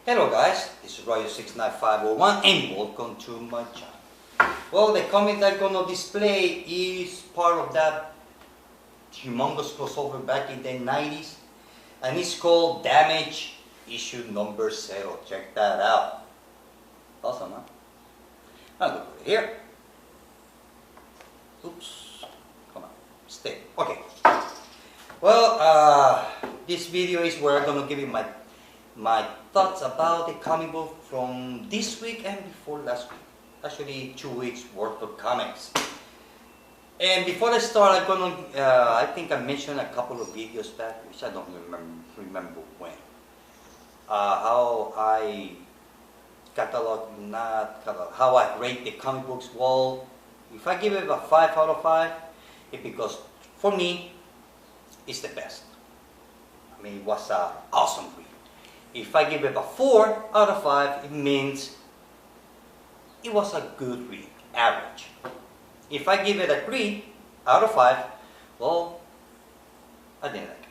Hello guys, this is Royo69501 and welcome to my channel. Well, the comic that I'm gonna display is part of that humongous crossover back in the 90s, and it's called Damage issue number 0. Check that out. Awesome, huh? I'm gonna put it here. Oops, come on, stay. Okay. Well, this video is where I'm gonna give you my thoughts about the comic book from this week and before last week. Actually, 2 weeks worth of comics. And before I start, I'm gonna, I think I mentioned a couple of videos back, which I don't remember when. How I how I rate the comic books. Well, if I give it a 5 out of 5, it's because for me, it's the best. I mean, it was an awesome read. If I give it a 4 out of 5, it means it was a good read, average. If I give it a 3 out of 5, well, I didn't like it.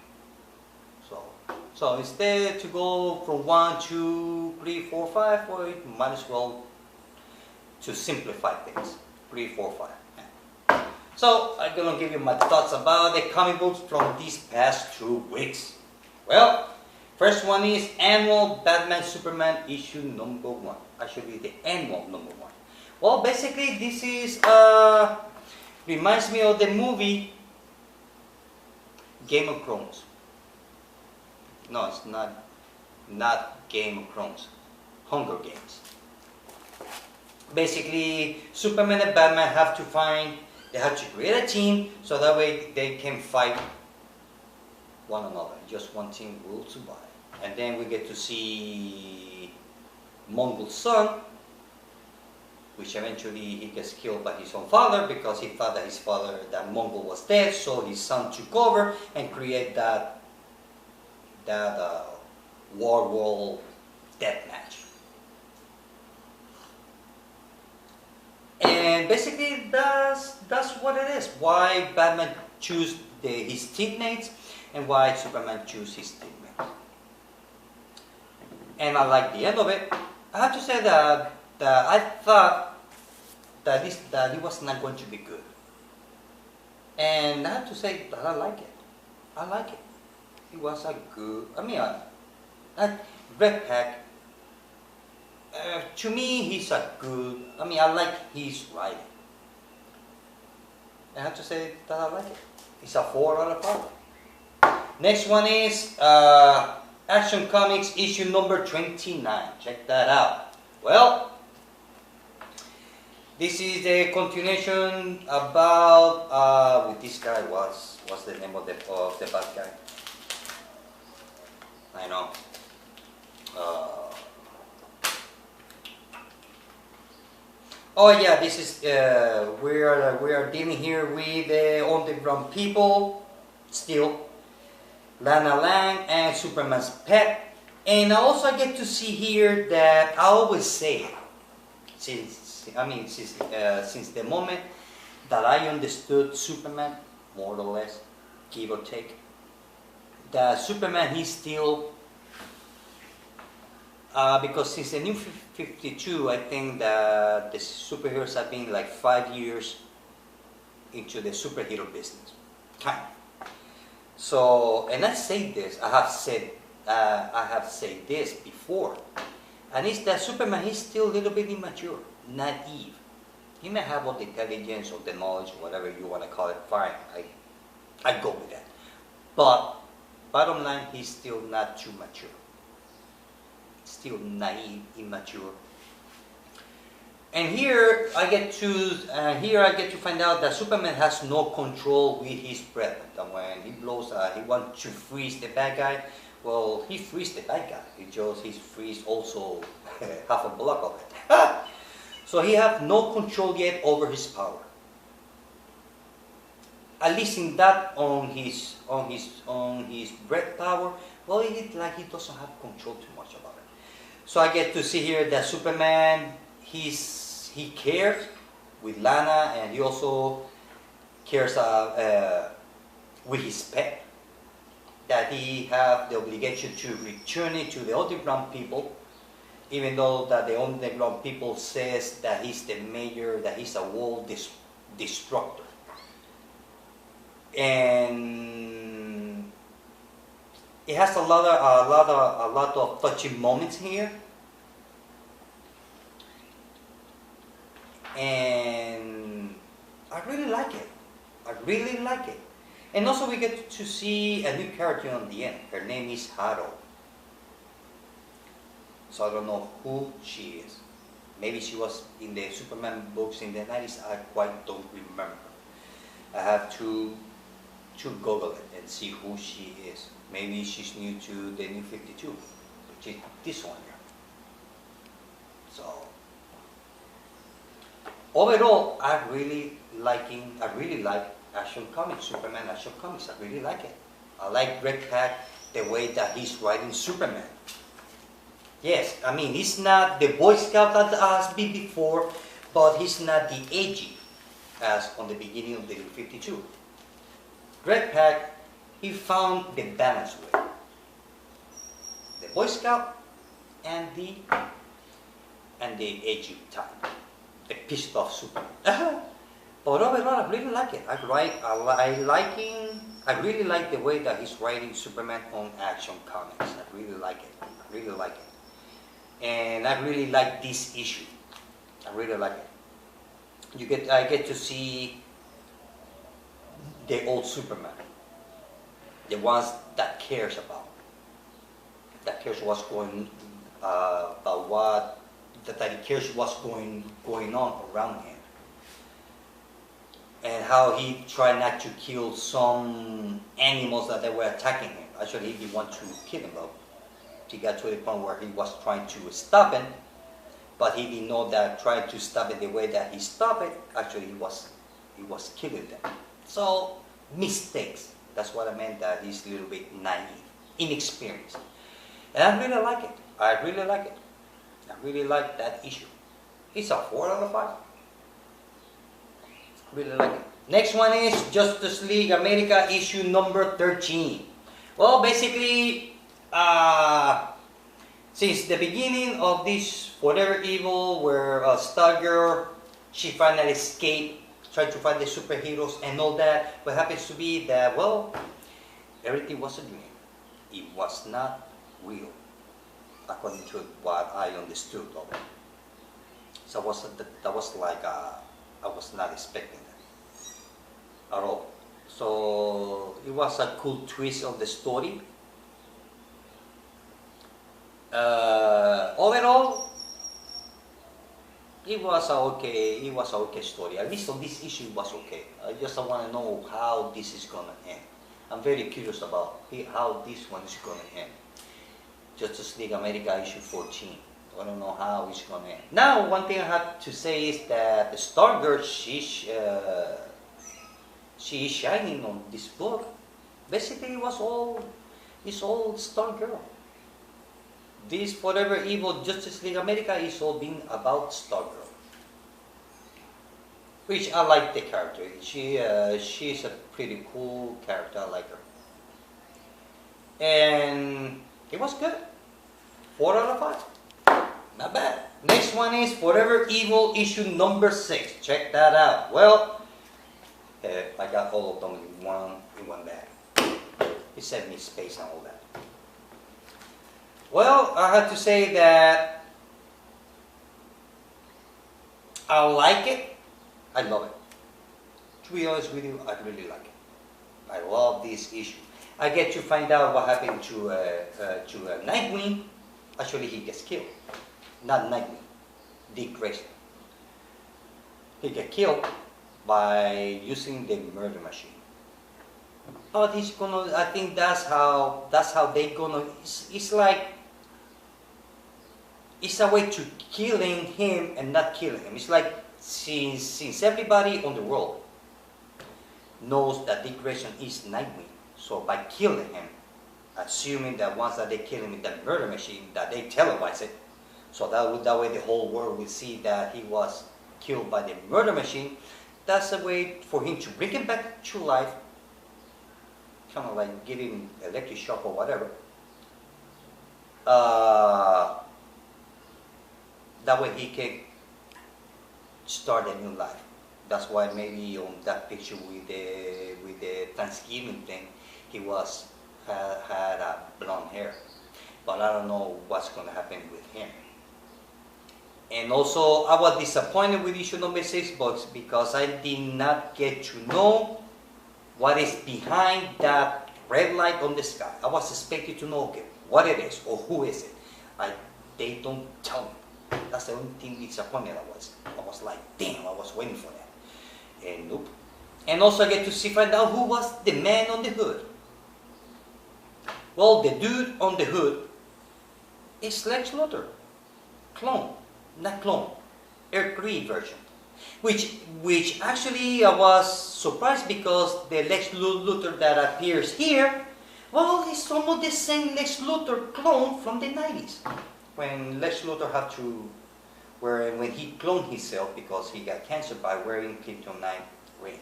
So instead to go from 1, 2, 3, 4, 5, well, you might as well to simplify things. 3, 4, 5. Yeah. So I'm gonna give you my thoughts about the comic books from these past 2 weeks. Well, first one is annual Batman Superman issue number 1. Actually, the annual number 1. Well, basically, this is reminds me of the movie Game of Thrones. No, it's not Game of Thrones. Hunger Games. Basically, Superman and Batman have to create a team so that way they can fight one another. Just one team will survive. And then we get to see Mongul's son, which eventually he gets killed by his own father because he thought that Mongul was dead, so his son took over and create that war world death match. And basically that's what it is. Why Batman choose his teammates and why Superman choose his teammates. And I like the end of it. I have to say that I thought that it was not going to be good. And I have to say that I like it. I like it. It was a good, Red Pack, to me he's a good, I like his writing. I have to say that I like it. It's a 4 out of 5. Next one is Action Comics issue number 29. Check that out. Well, this is the continuation about with this guy. What's the name of the bad guy? I know. Oh yeah, this is we are dealing here with the underground people still. Lana Lang and Superman's pet, and also I get to see here that I always say, since the moment that I understood Superman, more or less, give or take, that Superman he's still because since the New 52, I think that the superheroes have been like 5 years into the superhero business, kind of. So, and I say this, I have said this before, and it's that Superman he's still a little bit immature, naive. He may have all the intelligence or the knowledge, whatever you want to call it, fine, I go with that. But bottom line, he's still not too mature. Still naive, immature. And here I get to find out that Superman has no control with his breath. And when he blows, he wants to freeze the bad guy. Well, he frees the bad guy. He frees also half a block of it. So he has no control yet over his power. At least in that on his breath power. Well, it's like he doesn't have control too much about it. So I get to see here that Superman he cares with Lana, and he also cares with his pet, that he have the obligation to return it to the underground people even though that the underground people says that he's the mayor, that he's a world destructor. And it has a lot of touching moments here. And I really like it. I really like it. And also we get to see a new character on the end. Her name is Haro. So I don't know who she is. Maybe she was in the Superman books in the 90s. I quite don't remember. I have to Google it and see who she is. Maybe she's new to the New 52, which is this one here. So overall, I really like Action Comics, Superman Action Comics. I really like it. I like Greg Pak, the way that he's writing Superman. Yes, I mean, he's not the Boy Scout that has been before, but he's not the edgy as on the beginning of the New 52. Greg Pak, he found the balance way. The Boy Scout and the edgy type. The pissed off Superman. But overall, I really like it. I really like the way that he's writing Superman on Action Comics. I really like it. I really like it. And I really like this issue. I really like it. I get to see the old Superman, the ones that cares about, what's going that he cares what's going on around him, and how he tried not to kill some animals that they were attacking him. Actually, he didn't want to kill them though. He got to the point where he was trying to stop it, but he didn't know that trying to stop it the way that he stopped it, actually he was killing them. So, mistakes. That's what I meant, that he's a little bit naive, inexperienced. And I really like it. I really like it. I really like that issue. It's a 4 out of 5. Really like it. Next one is Justice League America issue number 13. Well, basically, since the beginning of this Forever Evil, where Stargirl, she finally escaped, tried to find the superheroes and all that, what happens to be that, well, everything was a dream. It was not real, according to what I understood of it. So that was like, I was not expecting that at all. So it was a cool twist of the story. Overall, it was a okay story. At least on this issue, it was okay. I just want to know how this is gonna end. I'm very curious about how this one is gonna end. Justice League America issue 14. I don't know how it's gonna end. Now, one thing I have to say is that the Stargirl, she is shining on this book. Basically, it's all Stargirl. This Forever Evil Justice League America is all being about Stargirl, which I like the character. She's a pretty cool character. I like her, and it was good. 4 out of 5, not bad. Next one is Forever Evil issue number 6. Check that out. Well, I got all of them in one bag. It saved me space and all that. Well, I have to say that I like it. I love it. To be honest with you, I really like it. I love this issue. I get to find out what happened to Nightwing. Actually, he gets killed. Not Nightwing, Dick Grayson. He gets killed by using the murder machine. But he's gonna. I think that's how they gonna. It's like. It's a way to killing him and not killing him. It's like since everybody on the world knows that Dick Grayson is Nightwing, so by killing him, assuming that once that they kill him with that murder machine, that they televise it, so that way the whole world will see that he was killed by the murder machine. That's a way for him to bring him back to life, kind of like give him electric shock or whatever. That way he can start a new life. That's why maybe on that picture with the Thanksgiving thing, he had blonde hair. But I don't know what's going to happen with him. And also, I was disappointed with issue number 6 books because I did not get to know what is behind that red light on the sky. I was expected to know, okay, what it is or who is it. They don't tell me. That's the only thing disappointed I was. I was like, damn, I was waiting for that. And nope. And also I get to find out who was the man on the hood. Well, the dude on the hood is Lex Luthor. Clone. Not clone. Earth 3 version. Which actually I was surprised because the Lex Luthor that appears here, well, it's almost the same Lex Luthor clone from the 90s. When Lex Luthor had to, when he cloned himself because he got cancer by wearing Kryptonite ring.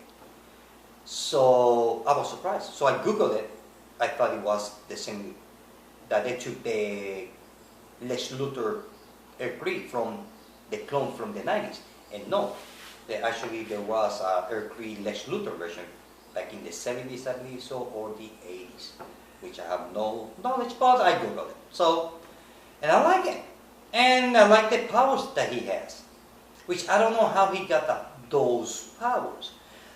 So I was surprised. So I Googled it. I thought it was the same, that they took the Lex Luthor Earth 3 from the clone from the 90s. And no, there was a Earth 3 Lex Luthor version back in the 70s, I believe so, or the 80s, which I have no knowledge about. I Googled it. So, and I like it. And I like the powers that he has, which I don't know how he got those powers.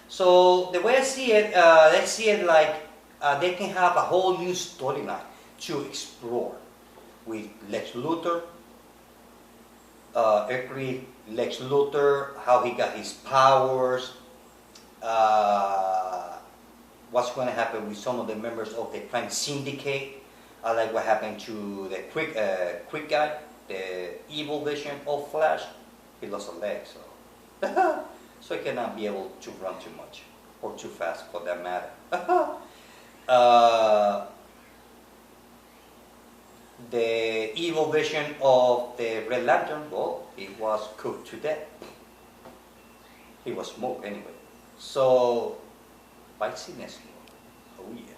So the way I see it, let's see it like they can have a whole new storyline to explore with Lex Luthor, Earth Lex Luthor, how he got his powers, what's going to happen with some of the members of the crime syndicate. I like what happened to the quick guy, the evil version of Flash. He lost a leg, so so he cannot be able to run too much or too fast for that matter. The evil version of the Red Lantern, well, he was cooked to death. He was smoked anyway. So, spiciness, oh yeah.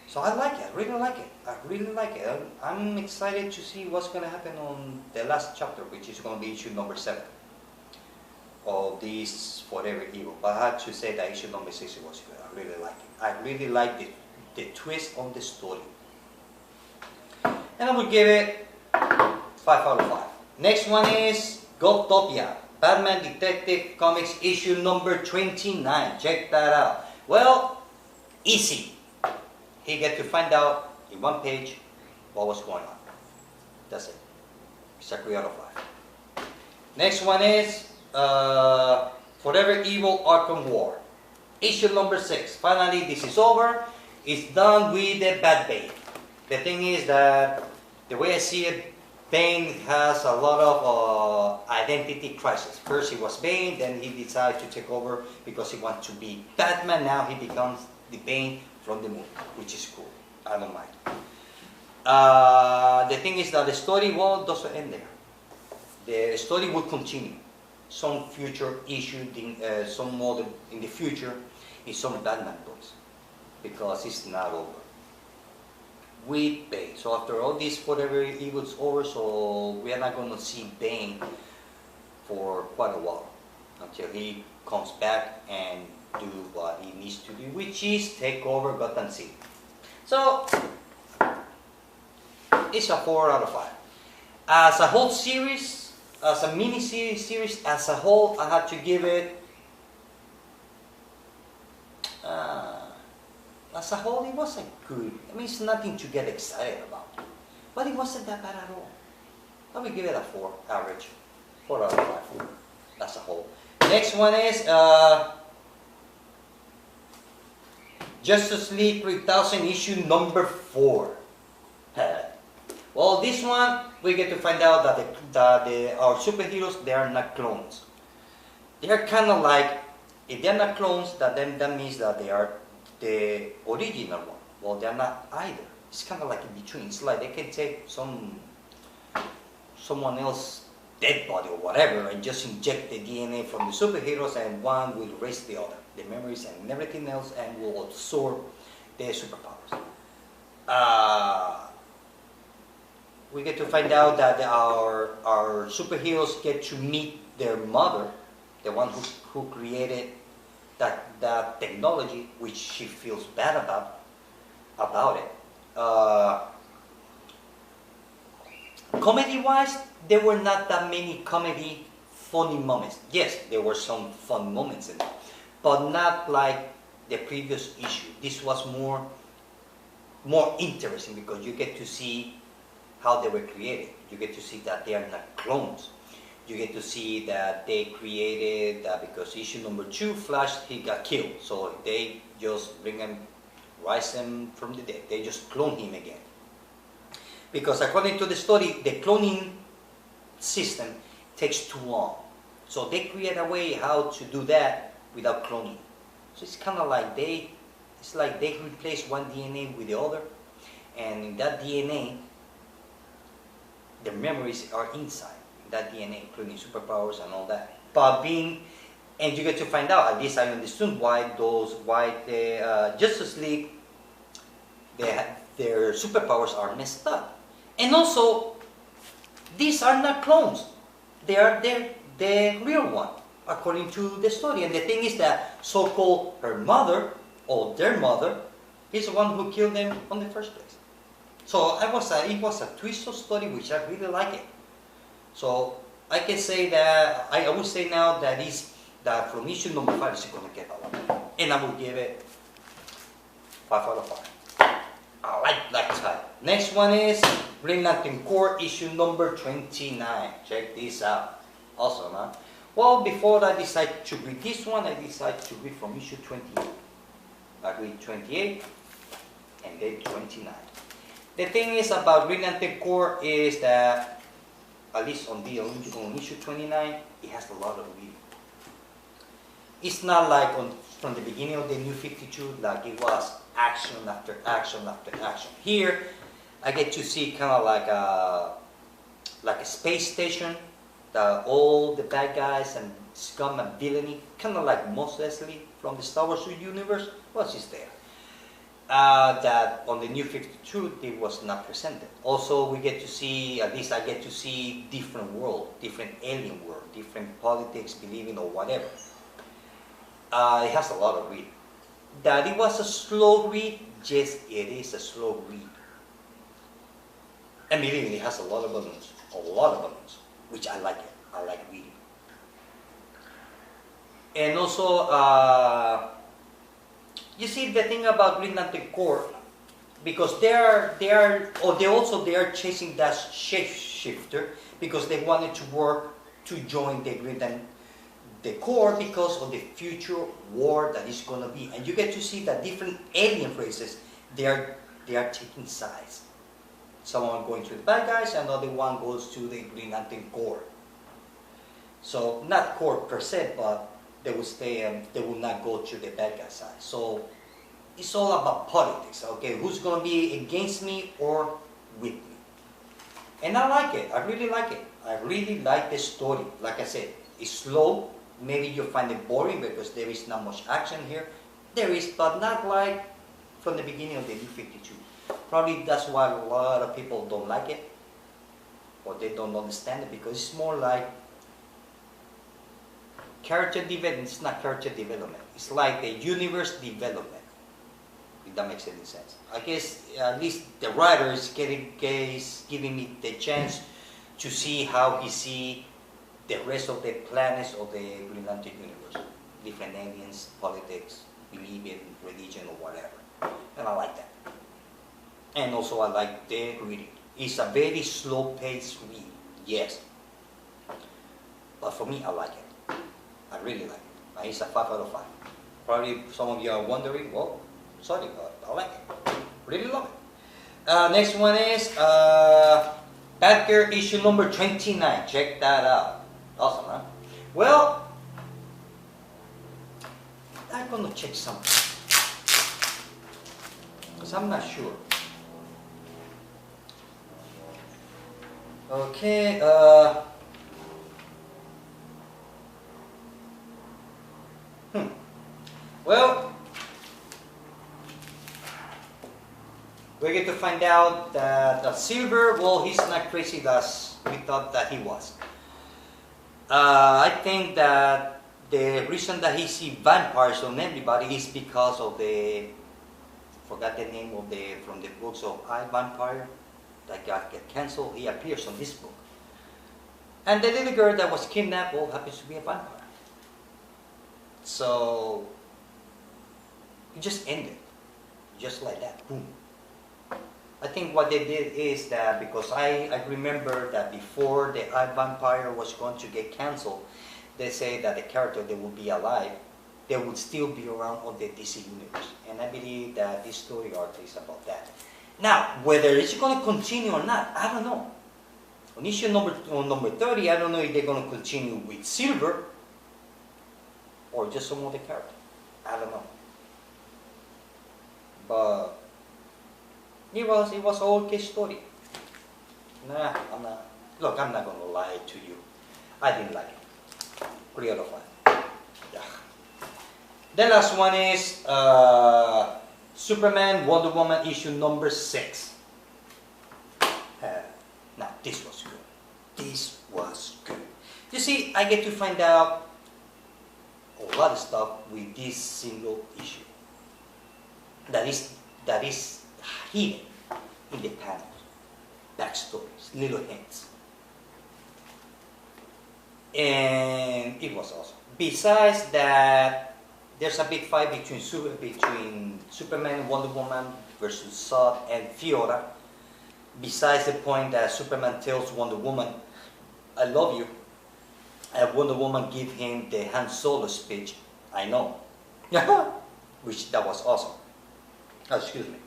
So I like it, I really like it. I really like it. I'm excited to see what's going to happen on the last chapter, which is going to be issue number 7 of this Forever Evil. But I had to say that issue number 6 was good. I really like it. I really like the twist on the story. And I would give it 5 out of 5. Next one is Gothopia, Batman Detective Comics issue number 29. Check that out. Well, easy. He get to find out in one page what was going on. That's it. Exactly out of 5. Next one is Forever Evil Arkham War. Issue number 6. Finally, this is over. It's done with the Bat Bane. The thing is that, the way I see it, Bane has a lot of identity crisis. First he was Bane, then he decided to take over because he wants to be Batman. Now he becomes the Bane from the movie, which is cool. I don't mind. The thing is that the story, well, doesn't end there. The story will continue. Some future issue, some more in the future, in some Batman books, because it's not over with Bane. So after all this Forever Evil's over, so we are not going to see Bane for quite a while until he comes back and do what he needs to do, which is take over Gotham City. So it's a 4 out of 5. As a whole series, as a mini series as a whole, I have to give it as a whole, it wasn't good. I mean, it's nothing to get excited about. But it wasn't that bad at all. I would give it a 4, average. 4 out of 5. As a whole. Next one is Justice League 3000 issue number 4. Well, this one, we get to find out that our superheroes, they are not clones. They are kind of like, if they are not clones, that means that they are the original one. Well, they are not either. It's kind of like in between. It's like they can take someone else's dead body or whatever and just inject the DNA from the superheroes, and one will erase the other, the memories and everything else, and will absorb their superpowers. we get to find out that our superheroes get to meet their mother, the one who created that technology, which she feels bad about it. Comedy-wise, there were not that many funny moments. Yes, there were some fun moments in it, but not like the previous issue. This was more interesting because you get to see how they were created. You get to see that they are not clones. You get to see that they created, because issue number 2, Flash, he got killed. So they just rise him from the dead. They just clone him again. Because according to the story, the cloning system takes too long. So they create a way how to do that without cloning. So it's kind of like they replace one DNA with the other. And in that DNA, the memories are inside that DNA, including superpowers and all that. And you get to find out, at least I understood why the Justice League, their superpowers are messed up. And also, these are not clones. They are the real one, according to the story. And the thing is that so-called her mother, or their mother, is the one who killed them in the first place. So it was a twist of story which I really like it. So I can say that, I would say now that from issue number 5 is going to get a lot better. And I will give it 5 out of 5. I like that type. Next one is Green Lantern Corps issue number 29. Check this out. Awesome, huh? Well, before I decide to read this one, I decided to read from issue 28. I read 28 and then 29. The thing is about Green Lantern Corps is that, at least on issue 29, it has a lot of reading. It's not like from the beginning of the New 52, like it was action after action after action. Here, I get to see kind of like a space station, all the bad guys and scum and villainy, kind of like Mos Eisley from the Star Wars universe, was just there. That on the New 52, it was not presented. Also, we get to see, at least I get to see different world, different alien world, different politics, believing or whatever. It has a lot of reading. That it was a slow read, yes, it is a slow read. And believe me, it has a lot of balloons, which I like it. I like reading. And also, you see the thing about Green Lantern Corps, because they are chasing that shapeshifter because they wanted to work to join the Green Lantern Corps because of the future war that is going to be. And you get to see that different alien races, they are taking sides. Someone going to the bad guys, another one goes to the Green Lantern Corps. So not Corps per se, but they will stay. They will not go to the bad guy side. So it's all about politics. Okay, who's going to be against me or with me? And I like it. I really like it. I really like the story. Like I said, it's slow. Maybe you'll find it boring because there is not much action here. There is, but not like from the beginning of the New 52. Probably that's why a lot of people don't like it, or they don't understand it, because it's more like character development. It's not character development. It's like the universe development, if that makes any sense. I guess at least the writer is giving me the chance to see how he sees the rest of the planets of the Green Lantern universe. Different aliens, politics, believing, religion, or whatever. And I like that. And also I like the reading. It's a very slow-paced read, yes. But for me, I like it. I really like it. It's a 5 out of 5. Probably some of you are wondering, well, sorry, but I like it. Really love it. Next one is Batgirl issue number 29. Check that out. Awesome, huh? Well, I'm gonna check something, because I'm not sure. Okay, well, we get to find out that Silver, well, he's not crazy as we thought that he was. I think that the reason that he sees vampires on everybody is because of forgot the name of from the books of I, Vampire, that got canceled. He appears on this book. And the little girl that was kidnapped, well, happens to be a vampire. So, it just ended. Just like that, boom. I think what they did is that, because I remember that before the I, Vampire was going to get canceled, they say that the character that would be alive, they would still be around on the DC universe. And I believe that this story arc is about that. Now, whether it's going to continue or not, I don't know. On issue number 30, I don't know if they're going to continue with Silver or just some other character. I don't know. But it was an okay story. Nah, Look, I'm not going to lie to you. I didn't like it. 3 out of 5. Yeah. The last one is Superman, Wonder Woman, issue number 6. Now, this was good. This was good. You see, I get to find out a lot of stuff with this single issue. That is hidden in the panels, backstories, little hints. And it was awesome. Besides that, there's a big fight between Superman, Wonder Woman versus Zod and Fiora. Besides the point that Superman tells Wonder Woman, I love you. And Wonder Woman gives him the Han Solo speech, I know. Which that was awesome. Oh, excuse me.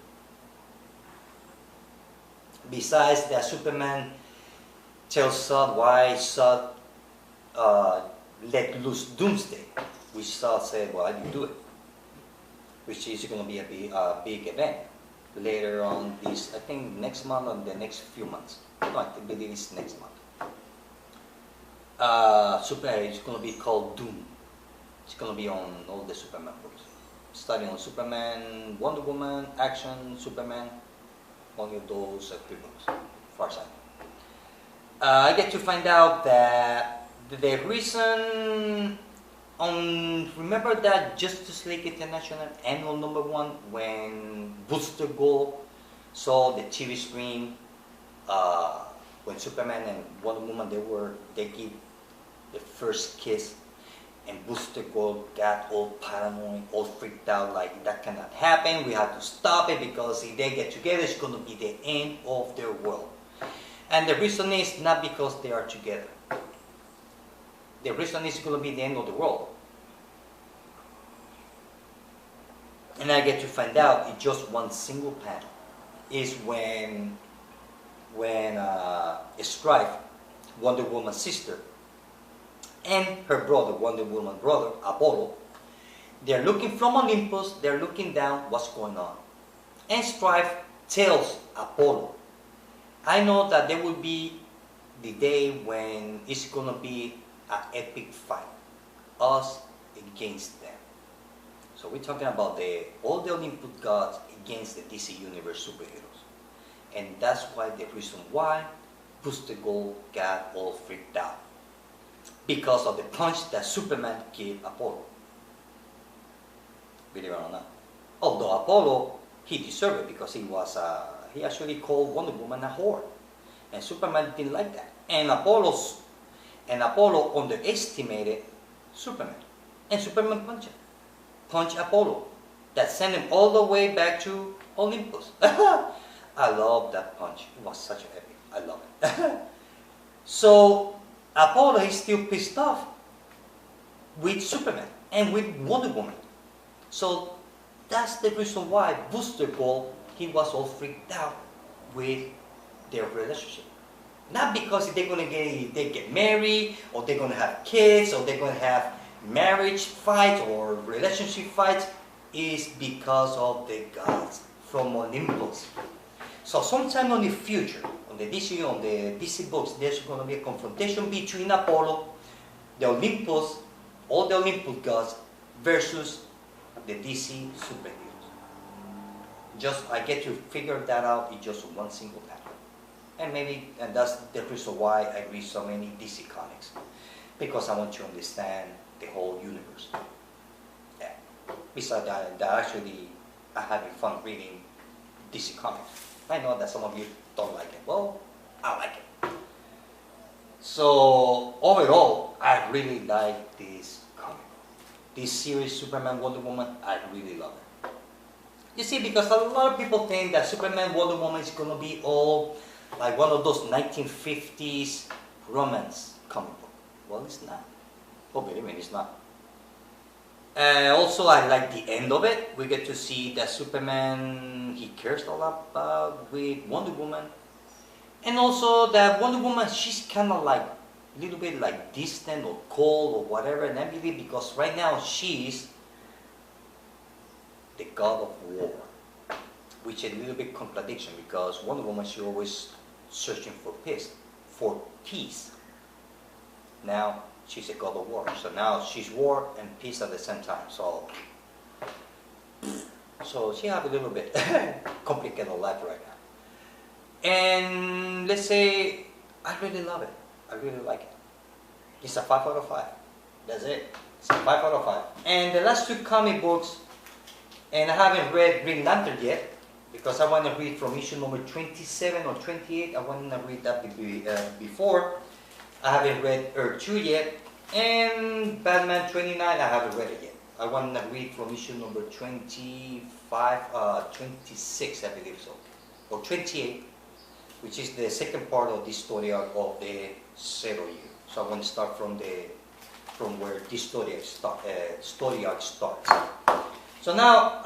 Besides that, Superman tells Zod why Zod let loose Doomsday, which Zod said, well, I didn't do it, which is going to be a big event later on this, I think next month or the next few months. No, I believe it's next month. It's going to be called Doom. It's going to be on all the Superman books. Starting on Superman, Wonder Woman, Action, Superman, only of those 3 books, far as I know. I get to find out that the reason remember that Justice League International annual number 1 when Booster Gold saw the TV screen when Superman and Wonder Woman they give the first kiss, and Booster Gold got all paranoid, all freaked out, like that cannot happen, we have to stop it because if they get together it's going to be the end of their world. And the reason is not because they are together. The reason is going to be the end of the world. And I get to find out in just one single panel is when Strife, Wonder Woman's sister, and her brother, Wonder Woman's brother, Apollo, they're looking from Olympus, they're looking down what's going on. And Strife tells Apollo, I know that there will be the day when it's going to be an epic fight, us against them. So we're talking about all the Olympus gods against the DC Universe superheroes. And that's why the reason why Booster Gold got all freaked out. Because of the punch that Superman gave Apollo. Believe it or not. Although Apollo, he deserved it because he actually called Wonder Woman a whore. And Superman didn't like that. And Apollo underestimated Superman. And Superman punched Apollo. That sent him all the way back to Olympus. I love that punch. It was such an epic. I love it. So Apollo is still pissed off with Superman and with Wonder Woman. So that's the reason why Booster Gold, he was all freaked out with their relationship. Not because they're going to get married, or they're going to have kids, or they're going to have marriage fights or relationship fights, is because of the gods from Olympus. So sometime in the future, on the DC books, there's going to be a confrontation between Apollo, the Olympus, all the Olympus gods, versus the DC superheroes. Just I get to figure that out in just one single panel. And that's the reason why I read so many DC comics, because I want to understand the whole universe. Yeah. Besides that actually I'm having fun reading DC comics. I know that some of you don't like it. Well, I like it. So overall, I really like this comic. This series, Superman, Wonder Woman, I really love it. You see, because a lot of people think that Superman, Wonder Woman is gonna be all like one of those 1950s romance comic book. Well, it's not. Oh, believe me, it's not. Also, I like the end of it. We get to see that Superman, he cares a lot with Wonder Woman. And also that Wonder Woman, she's kind of like a little bit like distant or cold or whatever. And I believe because right now she's the god of war, which is a little bit contradiction because Wonder Woman, she always searching for peace. Now she's a god of war, so now she's war and peace at the same time. So she have a little bit complicated life right now. And let's say I really love it. I really like it. It's a 5 out of 5. That's it. It's a 5 out of 5. And the last two comic books, and I haven't read Green Lantern yet, because I want to read from issue number 27 or 28. I want to read that before. I haven't read Earth 2 yet. And Batman 29, I haven't read it yet. I want to read from issue number 25, 26, I believe so. Or 28, which is the second part of this story arc of the Zero Year. So I want to start from where this story arc starts. So now,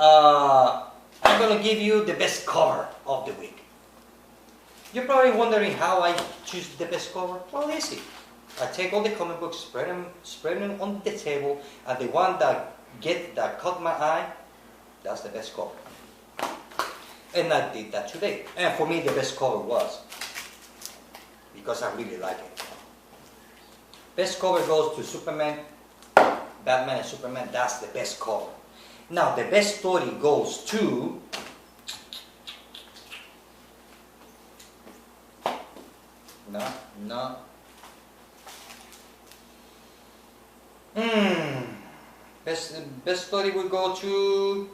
I'm going to give you the best cover of the week. You're probably wondering how I choose the best cover. Well, easy. I take all the comic books, spread them on the table, and the one that caught my eye, that's the best cover. And I did that today. And for me, the best cover was, because I really like it. Best cover goes to Superman, Batman and Superman. That's the best cover. Now, the best story goes to Best story would go to.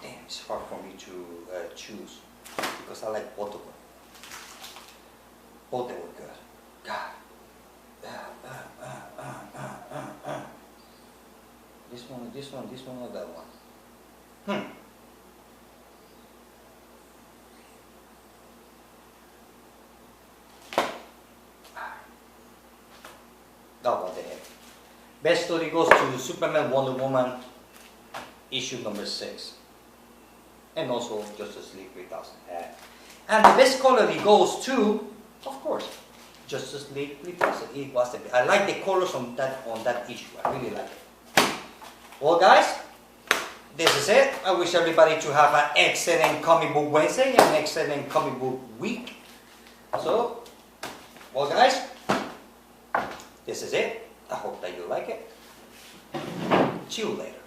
Damn, it's hard for me to choose because I like both of them. Both of them were good. God. This one, or that one. Oh, what the heck. Best story goes to Superman, Wonder Woman, issue number 6. And also Justice League 3000. And the best color it goes to, of course, Justice League 3000. It was I like the colors on that issue. I really like it. Well, guys, this is it. I wish everybody to have an excellent comic book Wednesday and an excellent comic book week. So, well, guys, this is it. I hope that you like it. See you later.